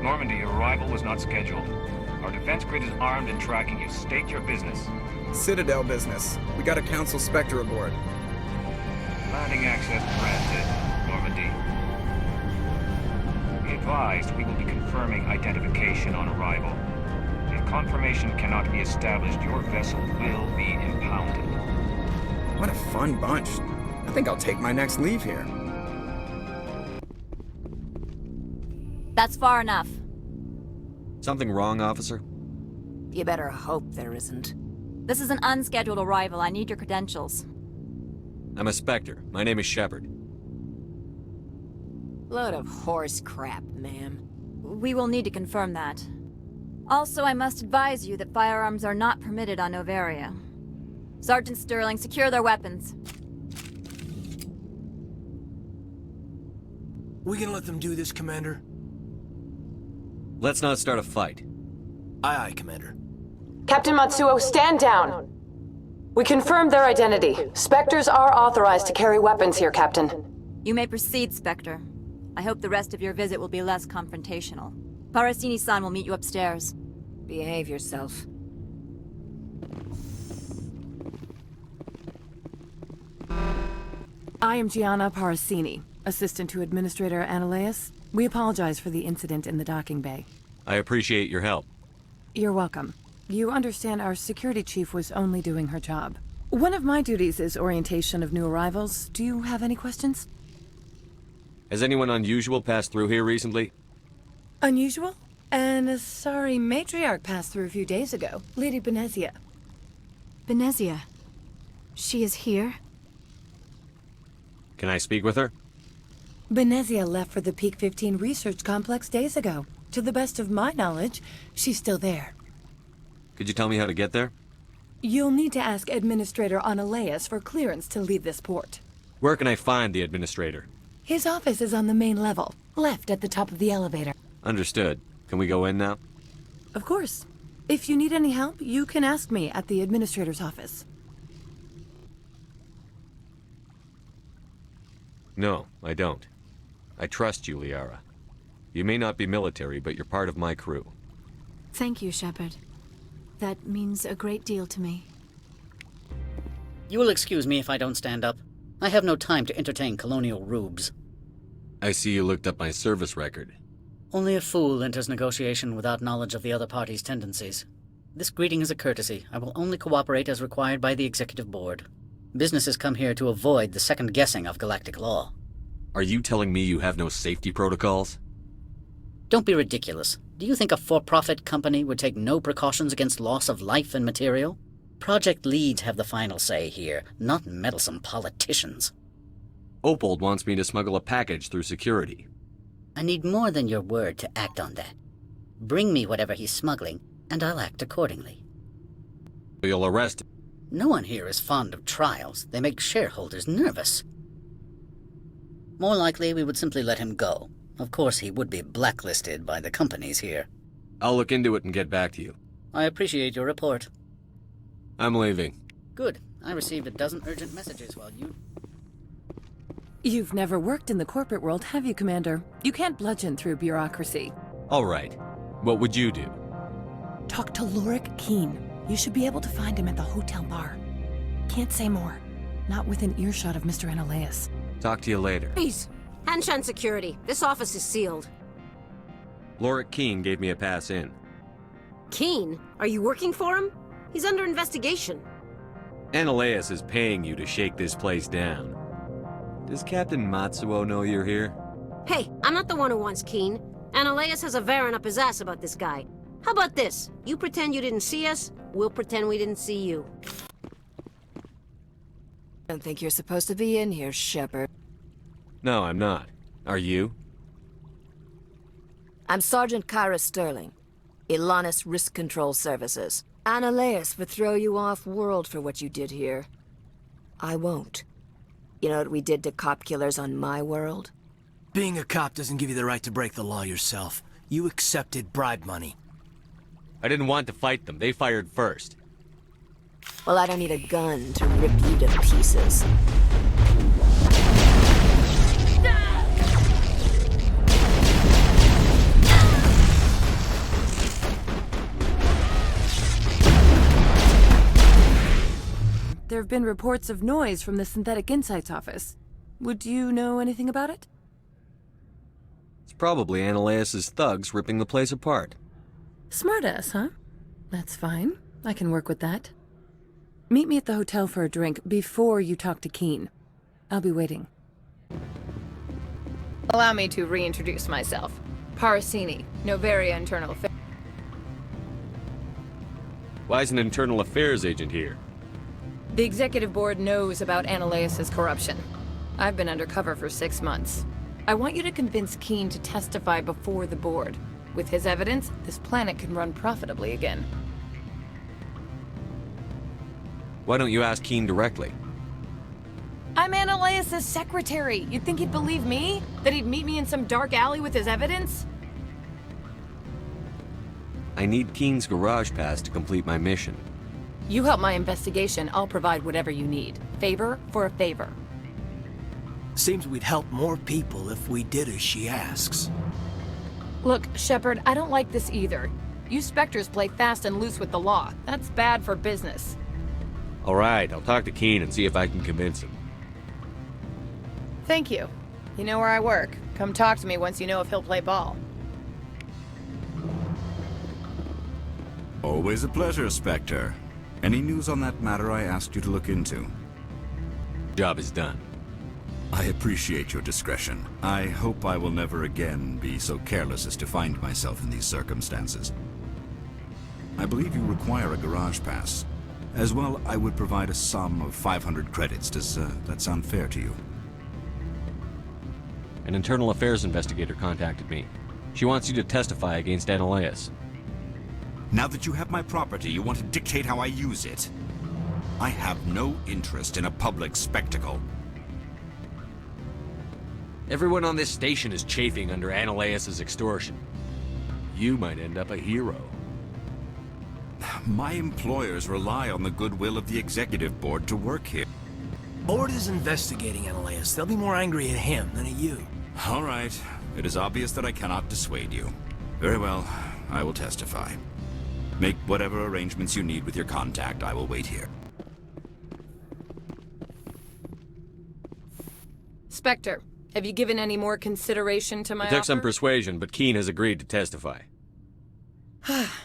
Normandy, your arrival was not scheduled. Our defense grid is armed and tracking you. State your business. Citadel business. We got a Council Spectre aboard. Landing access granted, Normandy. Be advised, we will be confirming identification on arrival. If confirmation cannot be established, your vessel will be impounded. What a fun bunch. I think I'll take my next leave here. That's far enough. Something wrong, officer? You better hope there isn't. This is an unscheduled arrival. I need your credentials. I'm a Spectre. My name is Shepard. Load of horse crap, ma'am. We will need to confirm that. Also, I must advise you that firearms are not permitted on Noveria. Sergeant Sterling, secure their weapons. We gonna let them do this, Commander? Let's not start a fight. Aye, aye, Commander. Captain Matsuo, stand down! We confirmed their identity. Spectres are authorized to carry weapons here, Captain. You may proceed, Spectre. I hope the rest of your visit will be less confrontational. Parasini-san will meet you upstairs. Behave yourself. I am Gianna Parasini, assistant to Administrator Analeas. We apologize for the incident in the docking bay. I appreciate your help. You're welcome. You understand our security chief was only doing her job. One of my duties is orientation of new arrivals. Do you have any questions? Has anyone unusual passed through here recently? Unusual? And a sorry matriarch passed through a few days ago. Lady Benezia. Benezia. She is here? Can I speak with her? Benezia left for the Peak 15 research complex days ago. To the best of my knowledge, she's still there. Could you tell me how to get there? You'll need to ask Administrator Analeas for clearance to leave this port. Where can I find the Administrator? His office is on the main level, left at the top of the elevator. Understood. Can we go in now? Of course. If you need any help, you can ask me at the Administrator's office. No, I don't. I trust you, Liara. You may not be military, but you're part of my crew. Thank you, Shepard. That means a great deal to me. You will excuse me if I don't stand up. I have no time to entertain colonial rubes. I see you looked up my service record. Only a fool enters negotiation without knowledge of the other party's tendencies. This greeting is a courtesy. I will only cooperate as required by the Executive Board. Businesses come here to avoid the second guessing of galactic law. Are you telling me you have no safety protocols? Don't be ridiculous. Do you think a for-profit company would take no precautions against loss of life and material? Project leads have the final say here, not meddlesome politicians. Opold wants me to smuggle a package through security. I need more than your word to act on that. Bring me whatever he's smuggling, and I'll act accordingly. You'll arrest him. No one here is fond of trials. They make shareholders nervous. More likely, we would simply let him go. Of course, he would be blacklisted by the companies here. I'll look into it and get back to you. I appreciate your report. I'm leaving. Good. I received a dozen urgent messages while you... You've never worked in the corporate world, have you, Commander? You can't bludgeon through bureaucracy. All right. What would you do? Talk to Lorik Keene. You should be able to find him at the hotel bar. Can't say more. Not within earshot of Mr. Analeas. Talk to you later. Please, Hanshan Security. This office is sealed. Lorik Keene gave me a pass in. Keene? Are you working for him? He's under investigation. Analeas is paying you to shake this place down. Does Captain Matsuo know you're here? Hey, I'm not the one who wants Keene. Analeas has a Varen up his ass about this guy. How about this? You pretend you didn't see us, we'll pretend we didn't see you. I don't think you're supposed to be in here, Shepard. No, I'm not. Are you? I'm Sergeant Kyra Sterling, Ilanis Risk Control Services. Analeas would throw you off-world for what you did here. I won't. You know what we did to cop killers on my world? Being a cop doesn't give you the right to break the law yourself. You accepted bribe money. I didn't want to fight them. They fired first. Well, I don't need a gun to rip you to pieces. there have been reports of noise from the Synthetic Insights office. Would you know anything about it? It's probably Ananias' thugs ripping the place apart. Smartass, huh? That's fine. I can work with that. Meet me at the hotel for a drink before you talk to Keen. I'll be waiting. Allow me to reintroduce myself. Parasini, Noveria Internal Affairs. Why is an internal affairs agent here? The executive board knows about Ananias' corruption. I've been undercover for 6 months. I want you to convince Keen to testify before the board. With his evidence, this planet can run profitably again. Why don't you ask Keen directly? I'm Ananias' secretary. You'd think he'd believe me? That he'd meet me in some dark alley with his evidence? I need Keen's garage pass to complete my mission. You help my investigation, I'll provide whatever you need. Favor for a favor. Seems we'd help more people if we did as she asks. Look, Shepard, I don't like this either. You Spectres play fast and loose with the law. That's bad for business. All right, I'll talk to Keen and see if I can convince him. Thank you. You know where I work. Come talk to me once you know if he'll play ball. Always a pleasure, Spectre. Any news on that matter I asked you to look into? Job is done. I appreciate your discretion. I hope I will never again be so careless as to find myself in these circumstances. I believe you require a garage pass. As well, I would provide a sum of 500 credits. Does that sound fair to you? An internal affairs investigator contacted me. She wants you to testify against Ananias. Now that you have my property, you want to dictate how I use it? I have no interest in a public spectacle. Everyone on this station is chafing under Ananias' extortion. You might end up a hero. My employers rely on the goodwill of the executive board to work here. Board is investigating Ananias. They'll be more angry at him than at you. All right. It is obvious that I cannot dissuade you. Very well. I will testify. Make whatever arrangements you need with your contact. I will wait here. Spectre, have you given any more consideration to my It took some offer? persuasion, but Keen has agreed to testify.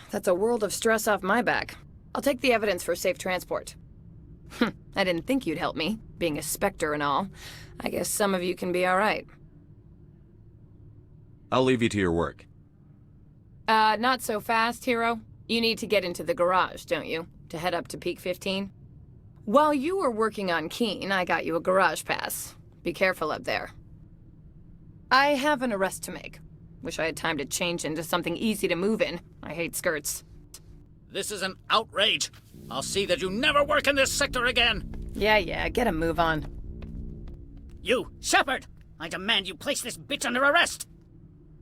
That's a world of stress off my back. I'll take the evidence for safe transport. I didn't think you'd help me, being a Spectre and all. I guess some of you can be alright. I'll leave you to your work. Not so fast, hero. You need to get into the garage, don't you? To head up to Peak 15? While you were working on Keen, I got you a garage pass. Be careful up there. I have an arrest to make. Wish I had time to change into something easy to move in. I hate skirts. This is an outrage. I'll see that you never work in this sector again. Yeah, get a move on. You, Shepard! I demand you place this bitch under arrest!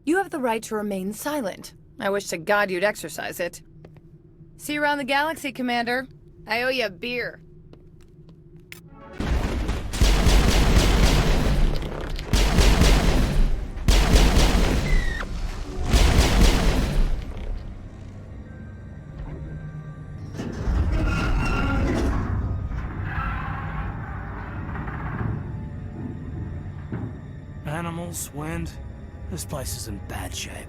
You have the right to remain silent. I wish to God you'd exercise it. See you around the galaxy, Commander. I owe you a beer. Animals, wind. This place is in bad shape.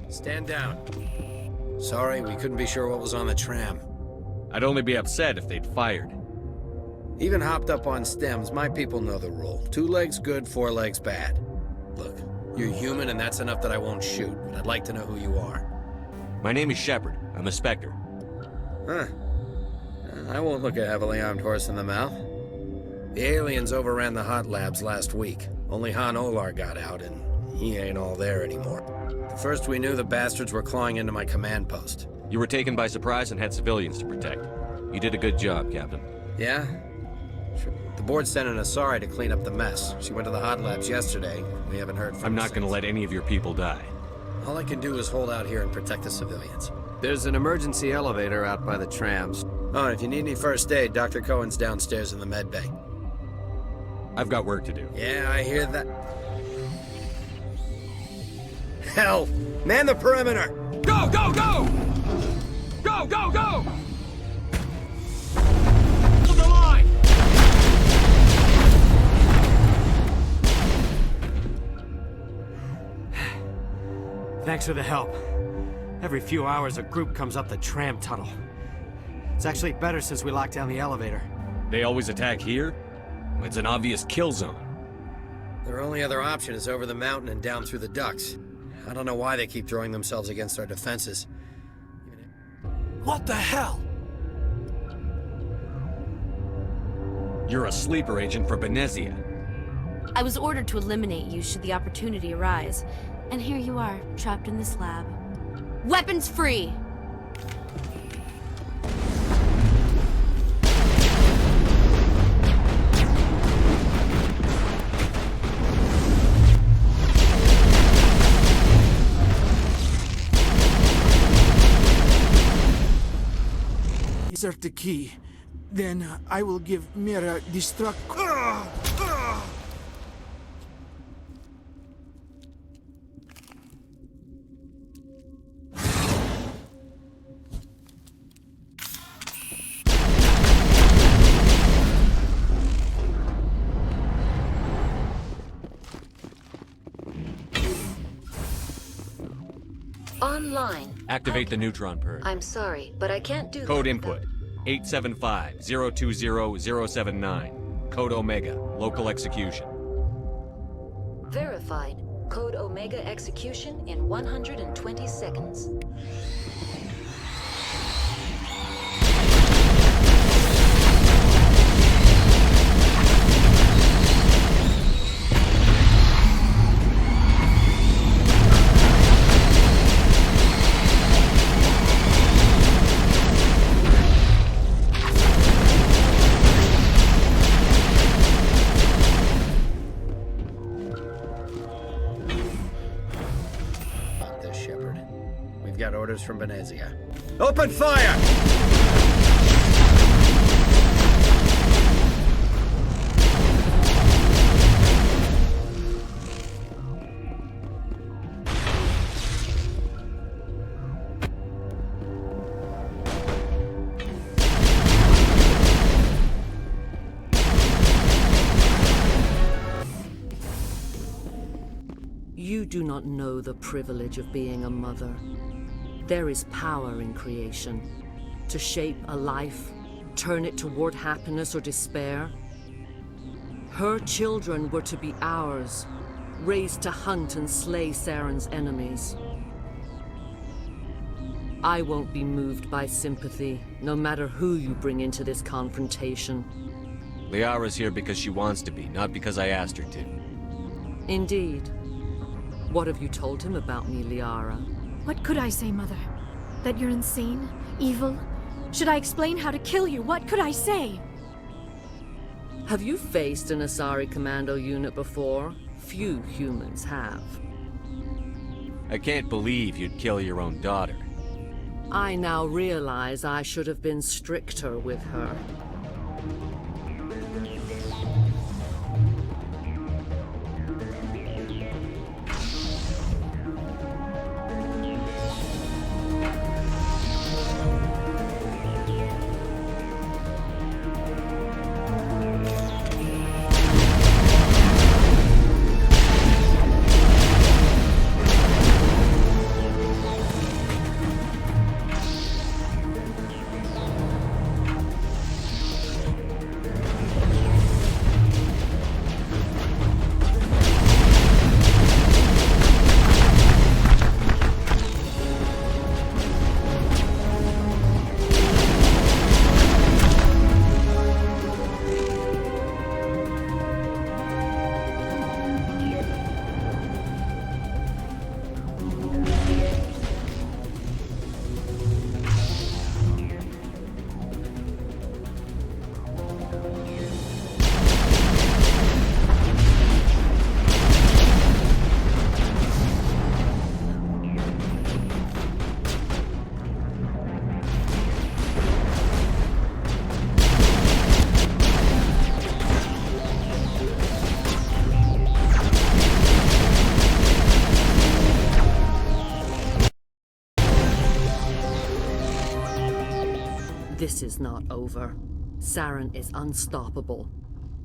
Stand down. Sorry, we couldn't be sure what was on the tram. I'd only be upset if they'd fired. Even hopped up on stems, my people know the rule. 2 legs good, 4 legs bad. Look, you're human and that's enough that I won't shoot, but I'd like to know who you are. My name is Shepard. I'm a Spectre. Huh. I won't look a heavily armed horse in the mouth. The aliens overran the hot labs last week. Only Han Olar got out, and he ain't all there anymore. The first we knew, the bastards were clawing into my command post. You were taken by surprise and had civilians to protect. You did a good job, Captain. Yeah? Sure. The board sent an Asari to clean up the mess. She went to the hot labs yesterday. We haven't heard from her I'm not going to since. let any of your people die. All I can do is hold out here and protect the civilians. There's an emergency elevator out by the trams. Oh, and if you need any first aid, Dr. Cohen's downstairs in the med bay. I've got work to do. Yeah, I hear that. Hell! Man the perimeter! Go, go, go! Go, go, go! Hold the line! Thanks for the help. Every few hours, a group comes up the tram tunnel. It's actually better since we locked down the elevator. They always attack here? It's an obvious kill zone. Their only other option is over the mountain and down through the ducts. I don't know why they keep throwing themselves against our defenses. What the hell? You're a sleeper agent for Venezia. I was ordered to eliminate you should the opportunity arise. And here you are, trapped in this lab. Weapons free! Insert the key. Then I will give Mira destruct. Online. Activate the neutron purge. I'm sorry, but I can't do Code that input 875-020-079. Code Omega. Local execution. Verified. Code Omega execution in 120 seconds. Got orders from Venezia. Open fire! You do not know the privilege of being a mother. There is power in creation. To shape a life, turn it toward happiness or despair. Her children were to be ours, raised to hunt and slay Saren's enemies. I won't be moved by sympathy, no matter who you bring into this confrontation. Liara's here because she wants to be, not because I asked her to. Indeed. What have you told him about me, Liara? What could I say, Mother? That you're insane? Evil? Should I explain how to kill you? What could I say? Have you faced an Asari commando unit before? Few humans have. I can't believe you'd kill your own daughter. I now realize I should have been stricter with her. This is not over. Saren is unstoppable.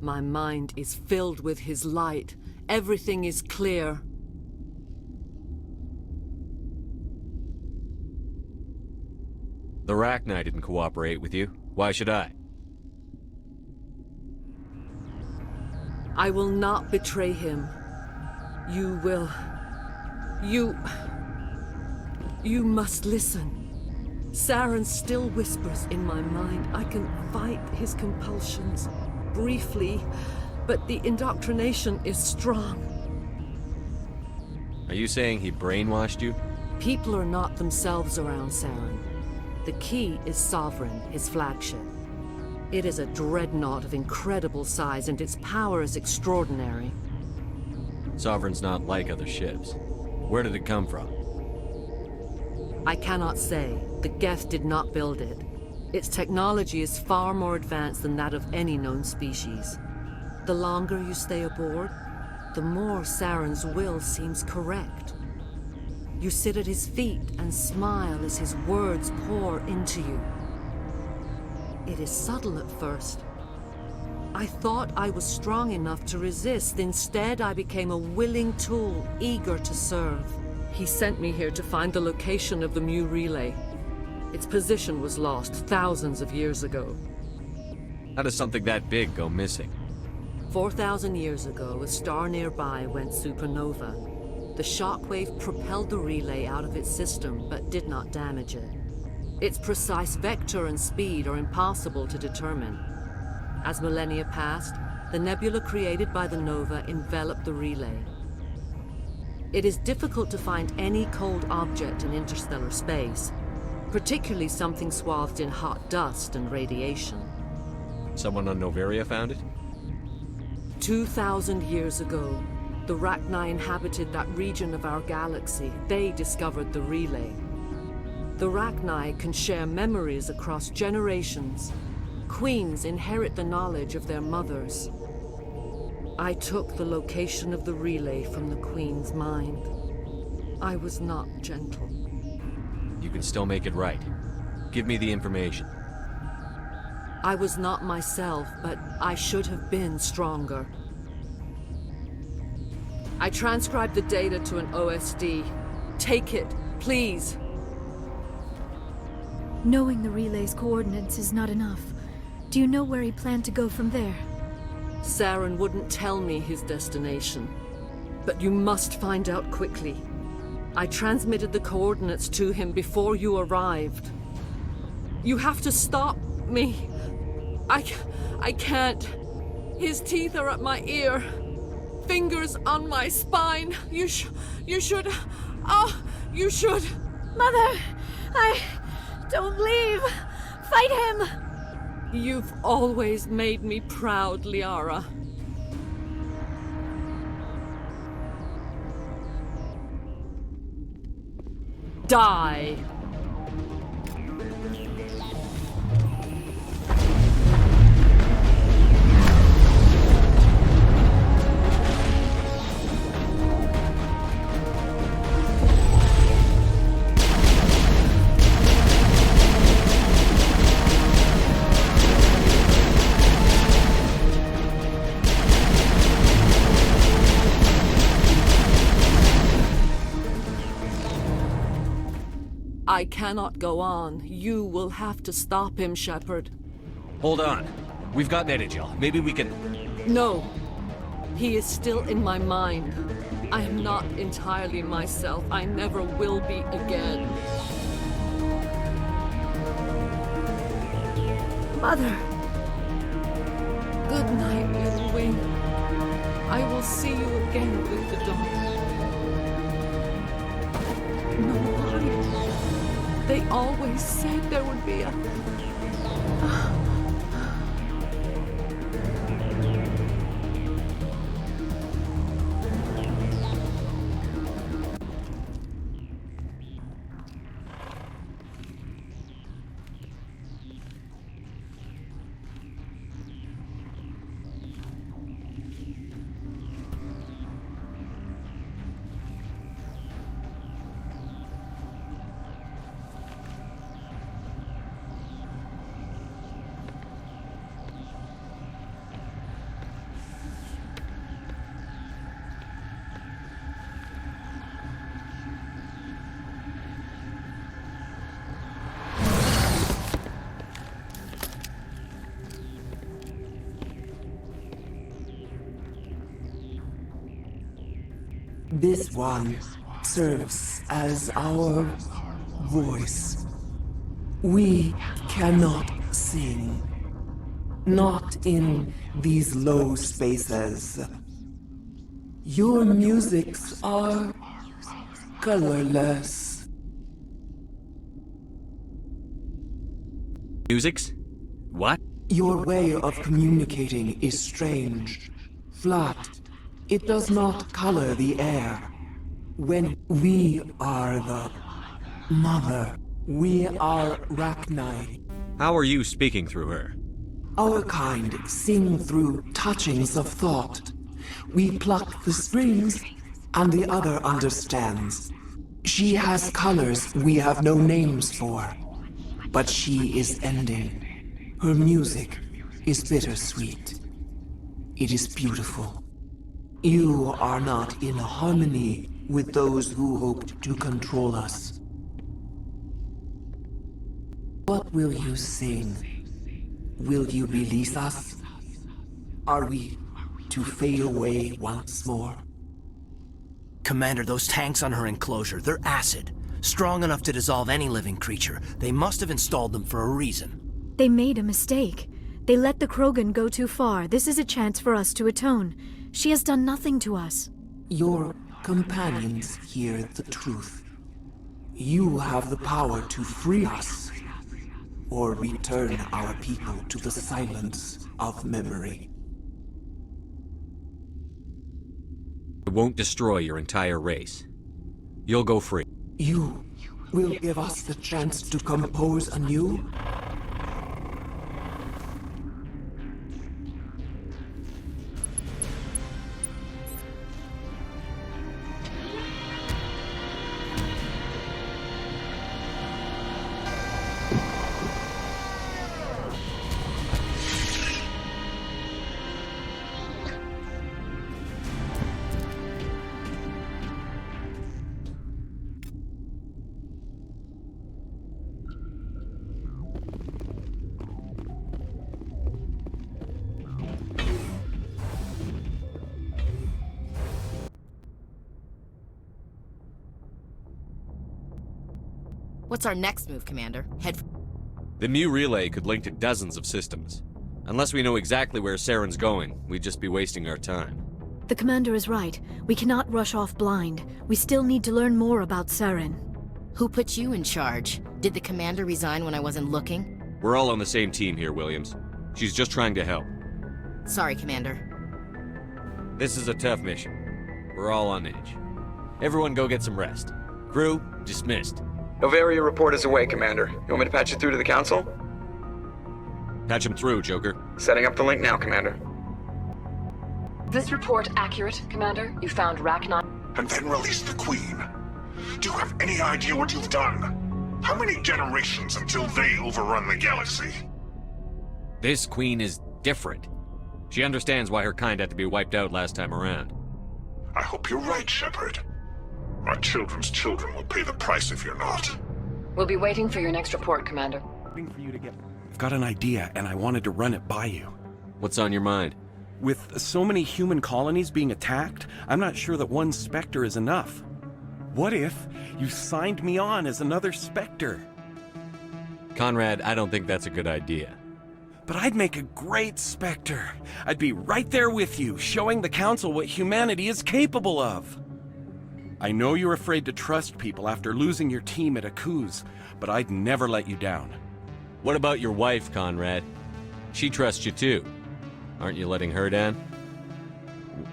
My mind is filled with his light. Everything is clear. The Rachni didn't cooperate with you. Why should I? I will not betray him. You will... You must listen. Saren still whispers in my mind. I can fight his compulsions, briefly, but the indoctrination is strong. Are you saying he brainwashed you? People are not themselves around Saren. The key is Sovereign, his flagship. It is a dreadnought of incredible size, and its power is extraordinary. Sovereign's not like other ships. Where did it come from? I cannot say. The Geth did not build it. Its technology is far more advanced than that of any known species. The longer you stay aboard, the more Saren's will seems correct. You sit at his feet and smile as his words pour into you. It is subtle at first. I thought I was strong enough to resist. Instead, I became a willing tool, eager to serve. He sent me here to find the location of the Mu relay. Its position was lost thousands of years ago. How does something that big go missing? 4,000 years ago, a star nearby went supernova. The shockwave propelled the relay out of its system, but did not damage it. Its precise vector and speed are impossible to determine. As millennia passed, the nebula created by the nova enveloped the relay. It is difficult to find any cold object in interstellar space, particularly something swathed in hot dust and radiation. Someone on Noveria found it? 2,000 years ago, the Rachni inhabited that region of our galaxy. They discovered the relay. The Rachni can share memories across generations. Queens inherit the knowledge of their mothers. I took the location of the relay from the Queen's mind. I was not gentle. You can still make it right. Give me the information. I was not myself, but I should have been stronger. I transcribed the data to an OSD. Take it, please. Knowing the relay's coordinates is not enough. Do you know where he planned to go from there? Saren wouldn't tell me his destination. But you must find out quickly. I transmitted the coordinates to him before you arrived. You have to stop me. I can't. His teeth are at my ear. Fingers on my spine. You should. You should. Mother! Don't leave! Fight him! You've always made me proud, Liara. Die! I cannot go on. You will have to stop him, Shepard. Hold on. We've got Metagel. Maybe we can... No. He is still in my mind. I am not entirely myself. I never will be again. Mother! Good night, little wing. I will see you again with the dawn. No lie. They always said there would be a... This one serves as our voice. We cannot sing. Not in these low spaces. Your musics are colorless. Musics? What? Your way of communicating is strange. Flat. It does not color the air. When we are the mother, we are Rachni. How are you speaking through her? Our kind sing through touchings of thought. We pluck the strings, and the other understands. She has colors we have no names for, but she is ending. Her music is bittersweet. It is beautiful. You are not in harmony with those who hoped to control us. What will you sing? Will you release us? Are we to fade away once more? Commander, those tanks on her enclosure, they're acid. Strong enough to dissolve any living creature. They must have installed them for a reason. They made a mistake. They let the Krogan go too far. This is a chance for us to atone. She has done nothing to us. Your companions hear the truth. You have the power to free us, or return our people to the silence of memory. It won't destroy your entire race. You'll go free. You will give us the chance to compose anew? What's our next move, Commander? The Mu relay could link to dozens of systems. Unless we know exactly where Saren's going, we'd just be wasting our time. The Commander is right. We cannot rush off blind. We still need to learn more about Saren. Who put you in charge? Did the Commander resign when I wasn't looking? We're all on the same team here, Williams. She's just trying to help. Sorry, Commander. This is a tough mission. We're all on edge. Everyone go get some rest. Crew, dismissed. Noveria report is away, Commander. You want me to patch you through to the Council? Patch him through, Joker. Setting up the link now, Commander. This report accurate, Commander? You found Rachni? And then release the Queen. Do you have any idea what you've done? How many generations until they overrun the galaxy? This Queen is different. She understands why her kind had to be wiped out last time around. I hope you're right, Shepard. My children's children will pay the price if you're not. We'll be waiting for your next report, Commander. I've got an idea, and I wanted to run it by you. What's on your mind? With so many human colonies being attacked, I'm not sure that one Spectre is enough. What if you signed me on as another Spectre? Conrad, I don't think that's a good idea. But I'd make a great Spectre. I'd be right there with you, showing the Council what humanity is capable of. I know you're afraid to trust people after losing your team at Akuz, but I'd never let you down. What about your wife, Conrad? She trusts you too. Aren't you letting her down?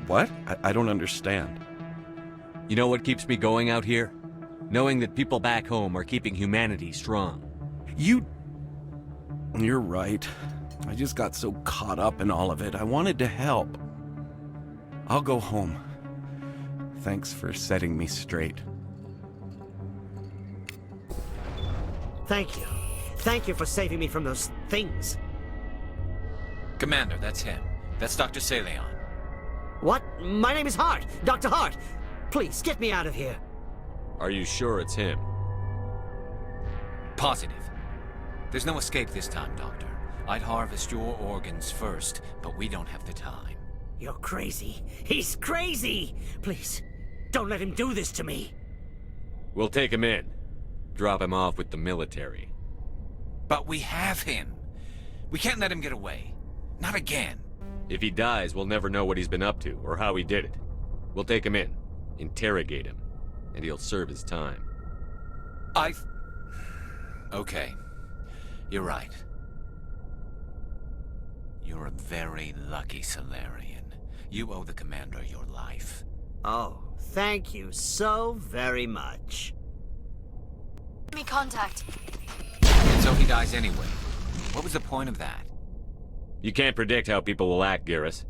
What? I don't understand. You know what keeps me going out here? Knowing that people back home are keeping humanity strong. You're right. I just got so caught up in all of it. I wanted to help. I'll go home. Thanks for setting me straight. Thank you. Thank you for saving me from those things. Commander, that's him. That's Dr. Saleon. What? My name is Hart. Dr. Hart. Please, get me out of here. Are you sure it's him? Positive. There's no escape this time, Doctor. I'd harvest your organs first, but we don't have the time. You're crazy. He's crazy! Please, Don't let him do this to me! We'll take him in. Drop him off with the military. But we have him. We can't let him get away. Not again. If he dies, we'll never know what he's been up to, or how he did it. We'll take him in, interrogate him, and he'll serve his time. Okay. You're right. You're a very lucky Solarian. You owe the Commander your life. Oh, thank you so very much. Enemy contact. And so he dies anyway. What was the point of that? You can't predict how people will act, Garrus.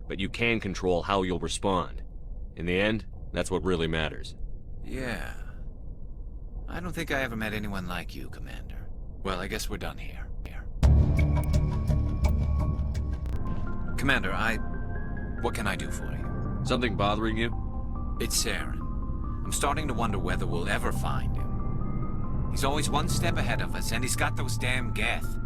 But you can control how you'll respond. In the end, that's what really matters. Yeah. I don't think I ever met anyone like you, Commander. Well, I guess we're done here. Commander, what can I do for you? Something bothering you? It's Saren. I'm starting to wonder whether we'll ever find him. He's always one step ahead of us, and he's got those damn Geth.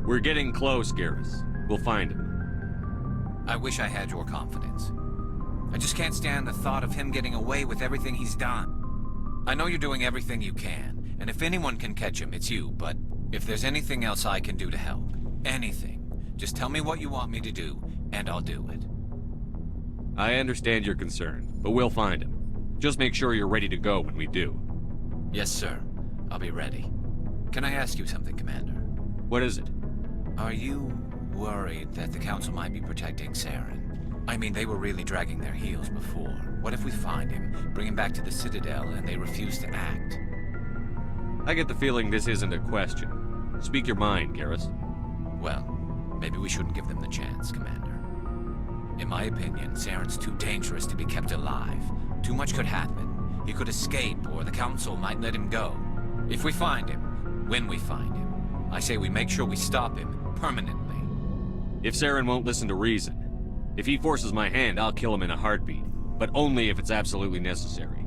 We're getting close, Garrus. We'll find him. I wish I had your confidence. I just can't stand the thought of him getting away with everything he's done. I know you're doing everything you can, and if anyone can catch him, it's you, but if there's anything else I can do to help, anything, just tell me what you want me to do, and I'll do it. I understand your concern, but we'll find him. Just make sure you're ready to go when we do. Yes, sir. I'll be ready. Can I ask you something, Commander? What is it? Are you worried that the Council might be protecting Saren? I mean, they were really dragging their heels before. What if we find him, bring him back to the Citadel, and they refuse to act? I get the feeling this isn't a question. Speak your mind, Garrus. Well, maybe we shouldn't give them the chance, Commander. In my opinion, Saren's too dangerous to be kept alive. Too much could happen. He could escape, or the Council might let him go. If we find him, when we find him, I say we make sure we stop him, permanently. If Saren won't listen to reason, if he forces my hand, I'll kill him in a heartbeat. But only if it's absolutely necessary.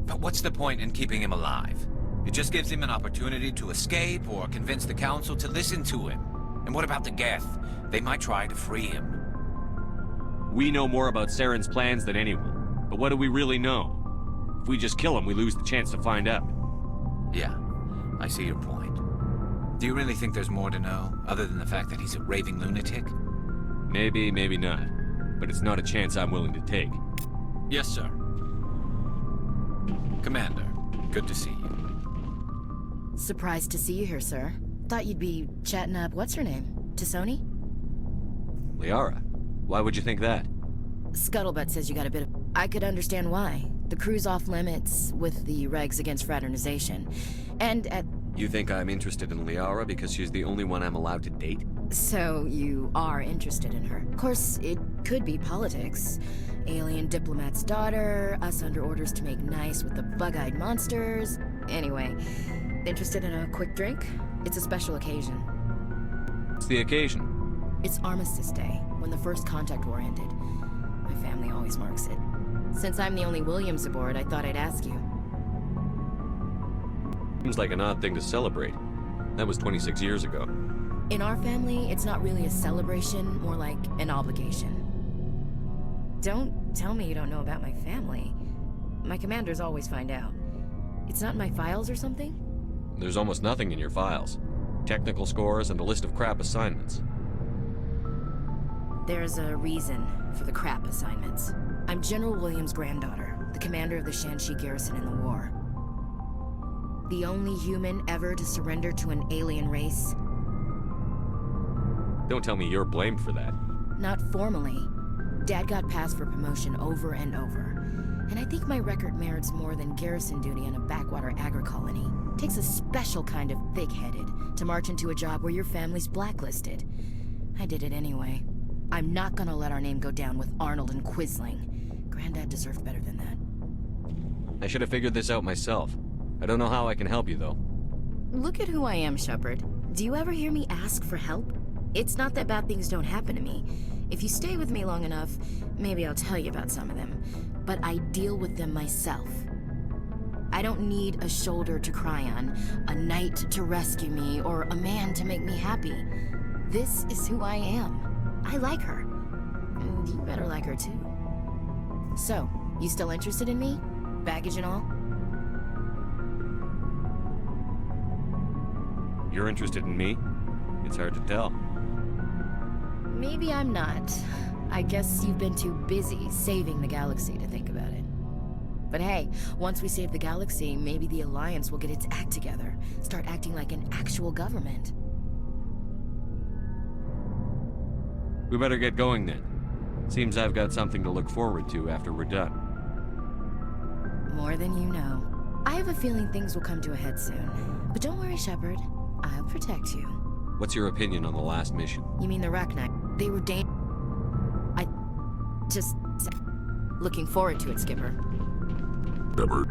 But what's the point in keeping him alive? It just gives him an opportunity to escape, or convince the Council to listen to him. And what about the Geth? They might try to free him. We know more about Saren's plans than anyone. But what do we really know? If we just kill him, we lose the chance to find out. Yeah, I see your point. Do you really think there's more to know, other than the fact that he's a raving lunatic? Maybe, maybe not. But it's not a chance I'm willing to take. Yes, sir. Commander, good to see you. Surprised to see you here, sir. Thought you'd be chatting up what's-her-name? Tassoni? Liara? Why would you think that? Scuttlebutt says you got a bit of... I could understand why. The crew's off limits with the regs against fraternization. And at... You think I'm interested in Liara because she's the only one I'm allowed to date? So you are interested in her. Of course, it could be politics. Alien diplomat's daughter, us under orders to make nice with the bug-eyed monsters. Anyway, interested in a quick drink? It's a special occasion. What's the occasion? It's Armistice Day, when the First Contact War ended. My family always marks it. Since I'm the only Williams aboard, I thought I'd ask you. Seems like an odd thing to celebrate. That was 26 years ago. In our family, it's not really a celebration, more like an obligation. Don't tell me you don't know about my family. My commanders always find out. It's not in my files or something? There's almost nothing in your files. Technical scores and a list of crap assignments. There's a reason for the crap assignments. I'm General Williams' granddaughter, the commander of the Shanxi garrison in the war. The only human ever to surrender to an alien race. Don't tell me you're blamed for that. Not formally. Dad got passed for promotion over and over. And I think my record merits more than garrison duty in a backwater agri-colony. Takes a special kind of big-headed to march into a job where your family's blacklisted. I did it anyway. I'm not gonna let our name go down with Arnold and Quisling. Granddad deserved better than that. I should have figured this out myself. I don't know how I can help you, though. Look at who I am, Shepard. Do you ever hear me ask for help? It's not that bad things don't happen to me. If you stay with me long enough, maybe I'll tell you about some of them. But I deal with them myself. I don't need a shoulder to cry on, a knight to rescue me, or a man to make me happy. This is who I am. I like her. And you better like her too. So, you still interested in me? Baggage and all? You're interested in me? It's hard to tell. Maybe I'm not. I guess you've been too busy saving the galaxy to think about it. But hey, once we save the galaxy, maybe the Alliance will get its act together. Start acting like an actual government. We better get going then. Seems I've got something to look forward to after we're done. More than you know. I have a feeling things will come to a head soon. But don't worry, Shepard. I'll protect you. What's your opinion on the last mission? You mean the Rachni? They were just... looking forward to it, Skipper. Shepard.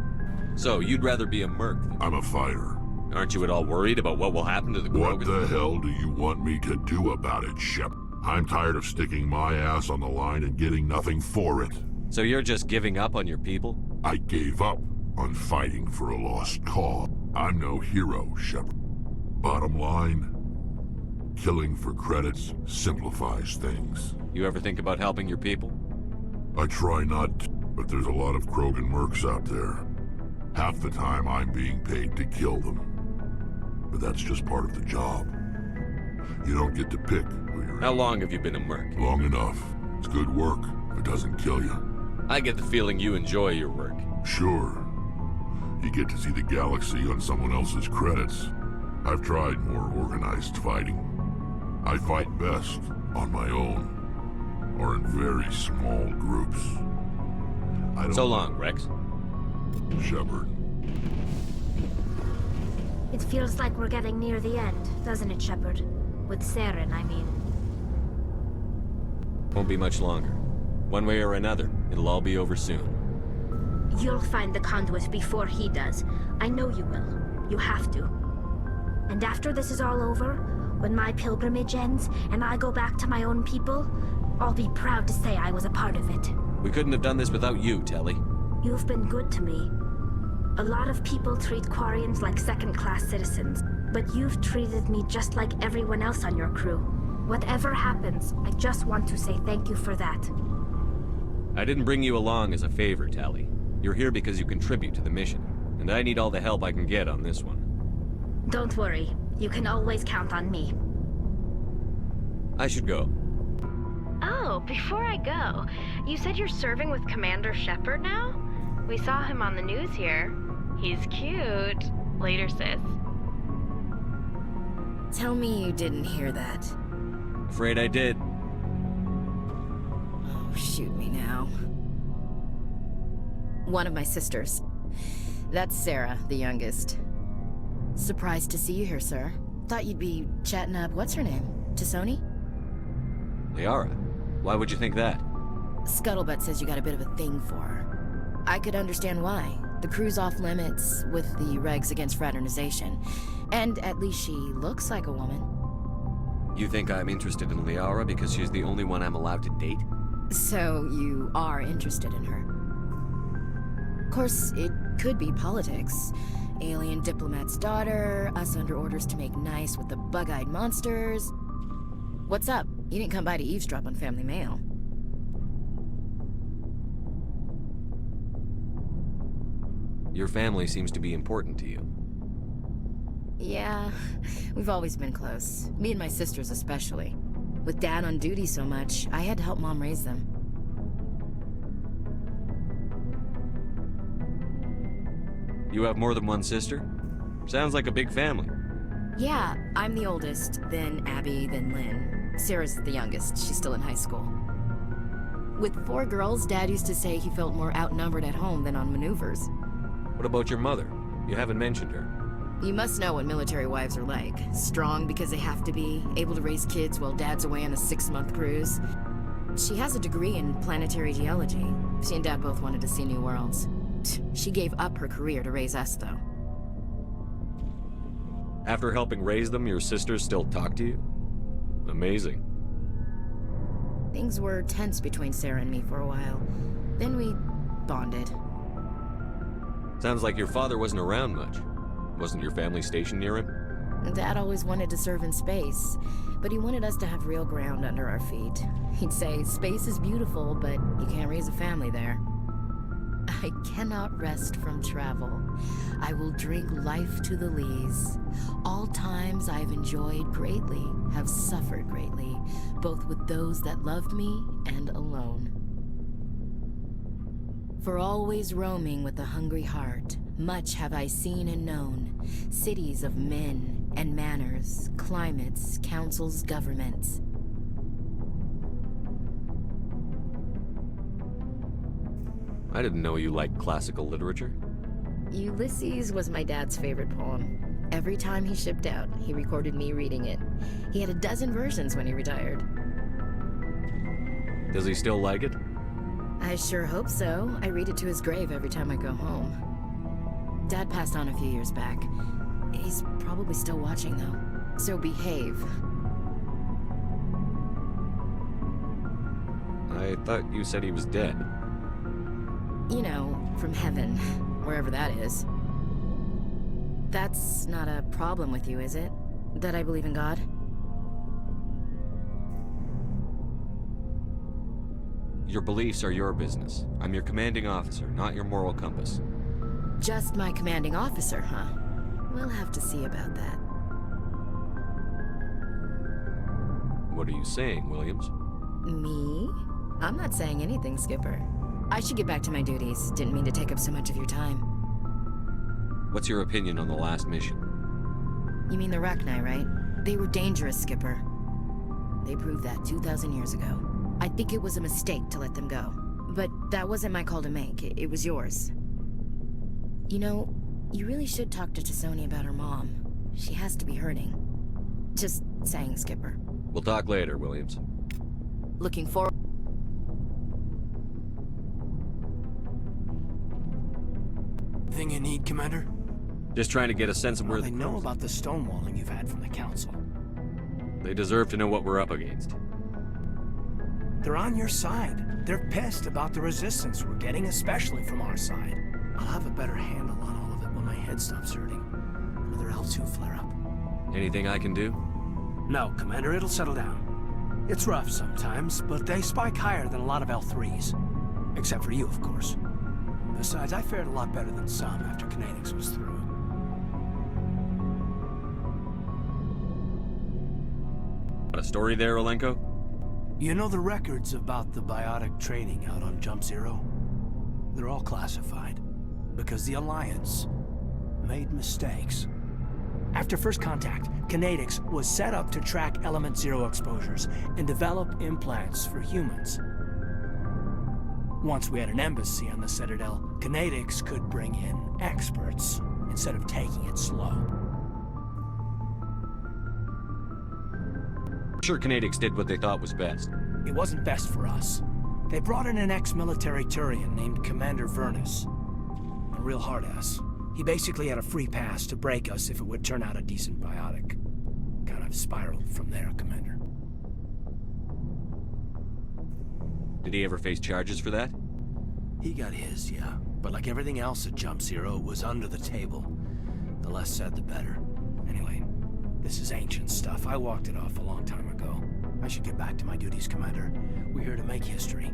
So, you'd rather be a merc than... I'm a fighter. Aren't you at all worried about what will happen to the What the hell do you want me to do about it, Shepard? I'm tired of sticking my ass on the line and getting nothing for it. So you're just giving up on your people? I gave up on fighting for a lost cause. I'm no hero, Shepard. Bottom line, killing for credits simplifies things. You ever think about helping your people? I try not to, but there's a lot of Krogan mercs out there. Half the time I'm being paid to kill them. But that's just part of the job. You don't get to pick who you're... How long have you been a merc? Long enough. It's good work if it doesn't kill you. I get the feeling you enjoy your work. Sure. You get to see the galaxy on someone else's credits. I've tried more organized fighting. I fight best on my own, or in very small groups. So long, Rex. Shepard. It feels like we're getting near the end, doesn't it, Shepard? With Saren, I mean. Won't be much longer. One way or another, it'll all be over soon. You'll find the conduit before he does. I know you will. You have to. And after this is all over, when my pilgrimage ends and I go back to my own people, I'll be proud to say I was a part of it. We couldn't have done this without you, Telly. You've been good to me. A lot of people treat Quarians like second-class citizens, but you've treated me just like everyone else on your crew. Whatever happens, I just want to say thank you for that. I didn't bring you along as a favor, Tally. You're here because you contribute to the mission, and I need all the help I can get on this one. Don't worry. You can always count on me. I should go. Oh, before I go, you said you're serving with Commander Shepard now? We saw him on the news here. He's cute. Later, sis. Tell me you didn't hear that. Afraid I did. Oh, shoot me now. One of my sisters. That's Sarah, the youngest. Surprised to see you here, sir. Thought you'd be chatting up, what's her name? Tassoni? Liara. Why would you think that? Scuttlebutt says you got a bit of a thing for her. I could understand why. The crew's off limits with the regs against fraternization. And at least she looks like a woman. You think I'm interested in Liara because she's the only one I'm allowed to date? So you are interested in her. Of course, it could be politics. Alien diplomat's daughter, us under orders to make nice with the bug-eyed monsters. What's up? You didn't come by to eavesdrop on family mail. Your family seems to be important to you. Yeah, we've always been close. Me and my sisters especially. With Dad on duty so much, I had to help Mom raise them. You have more than one sister? Sounds like a big family. Yeah, I'm the oldest, then Abby, then Lynn. Sarah's the youngest. She's still in high school. With 4 girls, Dad used to say he felt more outnumbered at home than on maneuvers. What about your mother? You haven't mentioned her. You must know what military wives are like. Strong because they have to be, able to raise kids while Dad's away on a 6-month cruise. She has a degree in planetary geology. She and Dad both wanted to see new worlds. She gave up her career to raise us, though. After helping raise them, your sisters still talk to you? Amazing. Things were tense between Sarah and me for a while. Then we bonded. Sounds like your father wasn't around much. Wasn't your family stationed near him? Dad always wanted to serve in space, but he wanted us to have real ground under our feet. He'd say, space is beautiful, but you can't raise a family there. I cannot rest from travel. I will drink life to the lees. All times I've enjoyed greatly, have suffered greatly, both with those that loved me and alone. For always roaming with a hungry heart, much have I seen and known, cities of men and manners, climates, councils, governments. I didn't know you liked classical literature. Ulysses was my dad's favorite poem. Every time he shipped out, he recorded me reading it. He had a dozen versions when he retired. Does he still like it? I sure hope so. I read it to his grave every time I go home. Dad passed on a few years back. He's probably still watching, though. So behave. I thought you said he was dead. You know, from heaven, wherever that is. That's not a problem with you, is it? That I believe in God? Your beliefs are your business. I'm your commanding officer, not your moral compass. Just my commanding officer, huh? We'll have to see about that. What are you saying, Williams? Me? I'm not saying anything, Skipper. I should get back to my duties. Didn't mean to take up so much of your time. What's your opinion on the last mission? You mean the Rachni, right? They were dangerous, Skipper. They proved that 2,000 years ago. I think it was a mistake to let them go. But that wasn't my call to make. It was yours. You know, you really should talk to T'Soni about her mom. She has to be hurting. Just saying, Skipper. We'll talk later, Williams. Looking forward. Thing you need, Commander? Just trying to get a sense of where they know about the stonewalling you've had from the Council. They deserve to know what we're up against. They're on your side. They're pissed about the resistance we're getting, especially from our side. I'll have a better handle on all of it when my head stops hurting. Another L2 flare-up. Anything I can do? No, Commander, it'll settle down. It's rough sometimes, but they spike higher than a lot of L3s. Except for you, of course. Besides, I fared a lot better than some after Kinetics was through. Got a story there, Olenko? You know the records about the biotic training out on Jump Zero? They're all classified, because the Alliance made mistakes. After first contact, Kinetics was set up to track Element Zero exposures and develop implants for humans. Once we had an embassy on the Citadel, Kinetics could bring in experts instead of taking it slow. Sure, Kinetics did what they thought was best. It wasn't best for us. They brought in an ex-military Turian named Commander Vernus. A real hard-ass. He basically had a free pass to break us if it would turn out a decent biotic. Kind of spiraled from there, Commander. Did he ever face charges for that? He got his, yeah. But like everything else at Jump Zero, it was under the table. The less said, the better. Anyway, this is ancient stuff. I walked it off a long time ago. I should get back to my duties, Commander. We're here to make history,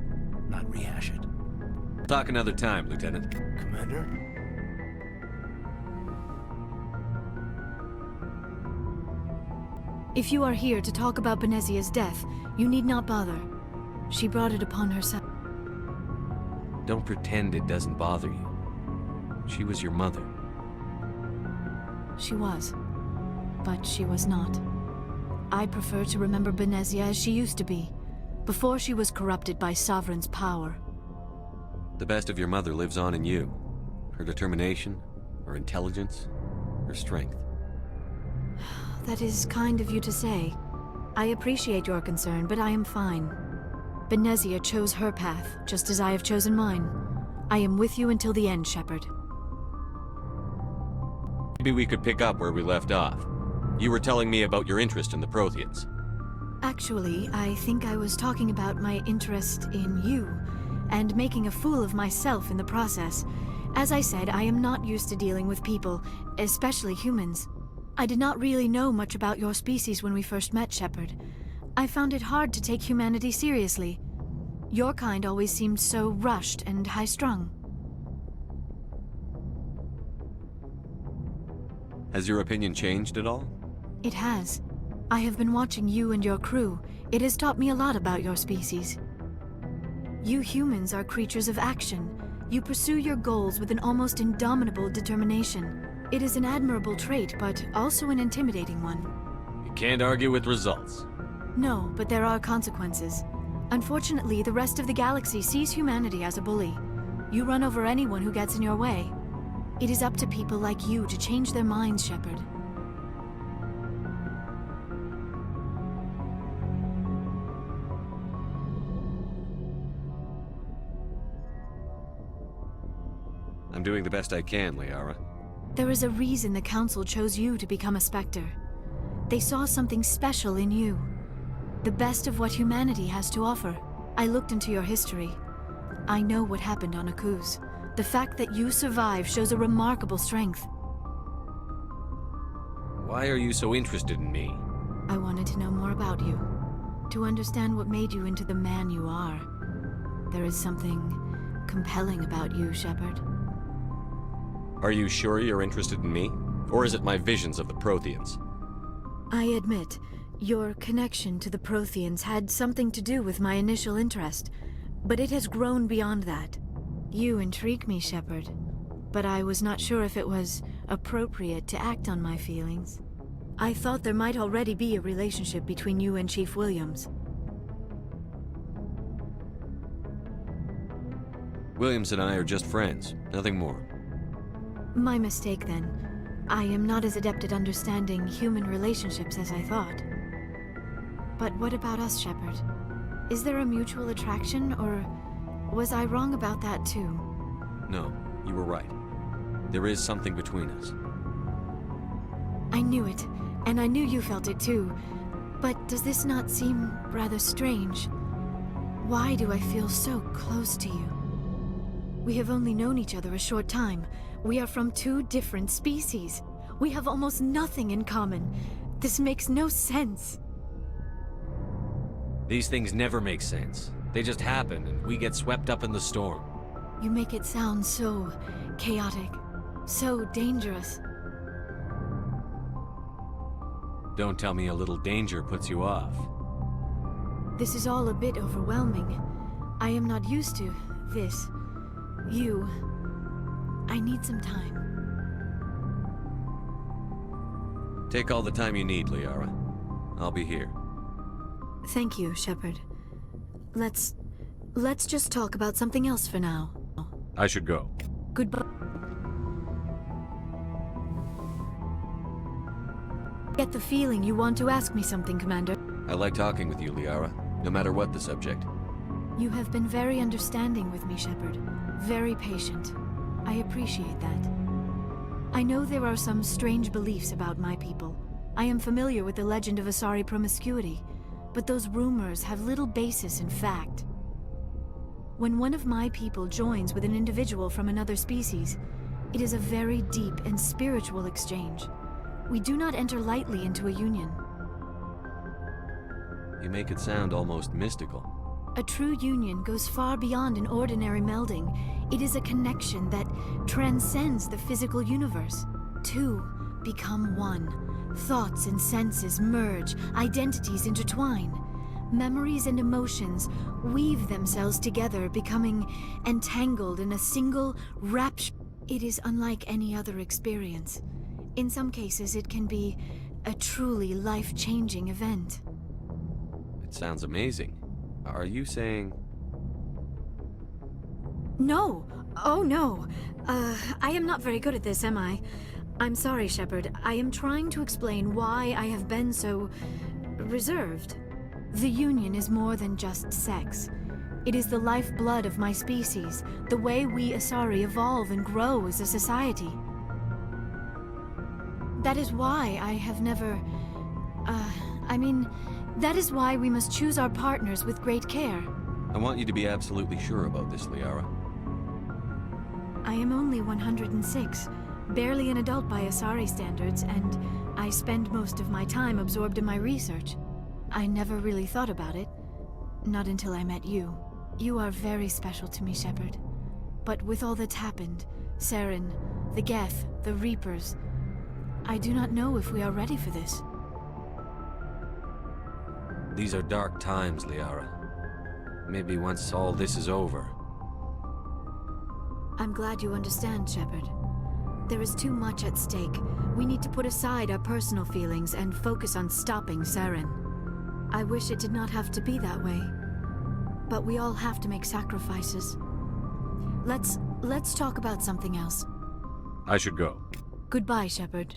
not rehash it. Talk another time, Lieutenant. Commander? If you are here to talk about Benezia's death, you need not bother. She brought it upon herself. Don't pretend it doesn't bother you. She was your mother. She was. But she was not. I prefer to remember Benezia as she used to be, before she was corrupted by Sovereign's power. The best of your mother lives on in you. Her determination, her intelligence, her strength. That is kind of you to say. I appreciate your concern, but I am fine. Benezia chose her path, just as I have chosen mine. I am with you until the end, Shepard. Maybe we could pick up where we left off. You were telling me about your interest in the Protheans. Actually, I think I was talking about my interest in you, and making a fool of myself in the process. As I said, I am not used to dealing with people, especially humans. I did not really know much about your species when we first met, Shepard. I found it hard to take humanity seriously. Your kind always seemed so rushed and high-strung. Has your opinion changed at all? It has. I have been watching you and your crew. It has taught me a lot about your species. You humans are creatures of action. You pursue your goals with an almost indomitable determination. It is an admirable trait, but also an intimidating one. You can't argue with results. No, but there are consequences. Unfortunately, the rest of the galaxy sees humanity as a bully. You run over anyone who gets in your way. It is up to people like you to change their minds, Shepard. I'm doing the best I can, Liara. There is a reason the Council chose you to become a Spectre. They saw something special in you. The best of what humanity has to offer. I looked into your history. I know what happened on Akuz. The fact that you survived shows a remarkable strength. Why are you so interested in me? I wanted to know more about you. To understand what made you into the man you are. There is something compelling about you, Shepard. Are you sure you're interested in me? Or is it my visions of the Protheans? I admit, your connection to the Protheans had something to do with my initial interest, but it has grown beyond that. You intrigue me, Shepard, but I was not sure if it was appropriate to act on my feelings. I thought there might already be a relationship between you and Chief Williams. Williams and I are just friends, nothing more. My mistake, then. I am not as adept at understanding human relationships as I thought. But what about us, Shepard? Is there a mutual attraction, or was I wrong about that too? No, you were right. There is something between us. I knew it, and I knew you felt it too. But does this not seem rather strange? Why do I feel so close to you? We have only known each other a short time. We are from two different species. We have almost nothing in common. This makes no sense. These things never make sense. They just happen, and we get swept up in the storm. You make it sound so chaotic, so dangerous. Don't tell me a little danger puts you off. This is all a bit overwhelming. I am not used to this. You... I need some time. Take all the time you need, Liara. I'll be here. Thank you, Shepard. Let's just talk about something else for now. I should go. Goodbye. Get the feeling you want to ask me something, Commander. I like talking with you, Liara, no matter what the subject. You have been very understanding with me, Shepard. Very patient. I appreciate that. I know there are some strange beliefs about my people. I am familiar with the legend of Asari promiscuity, but those rumors have little basis in fact. When one of my people joins with an individual from another species, it is a very deep and spiritual exchange. We do not enter lightly into a union. You make it sound almost mystical. A true union goes far beyond an ordinary melding. It is a connection that transcends the physical universe. Two become one. Thoughts and senses merge, identities intertwine. Memories and emotions weave themselves together, becoming entangled in a single rapture. It is unlike any other experience. In some cases, it can be a truly life-changing event. It sounds amazing. Are you saying... No! Oh, no! I am not very good at this, am I? I'm sorry, Shepard. I am trying to explain why I have been so... reserved. The Union is more than just sex. It is the lifeblood of my species, the way we Asari evolve and grow as a society. That is why I have never... that is why we must choose our partners with great care. I want you to be absolutely sure about this, Liara. I am only 106, barely an adult by Asari standards, and I spend most of my time absorbed in my research. I never really thought about it. Not until I met you. You are very special to me, Shepard. But with all that's happened, Saren, the Geth, the Reapers, I do not know if we are ready for this. These are dark times, Liara. Maybe once all this is over. I'm glad you understand, Shepard. There is too much at stake. We need to put aside our personal feelings and focus on stopping Saren. I wish it did not have to be that way. But we all have to make sacrifices. Let's talk about something else. I should go. Goodbye, Shepard.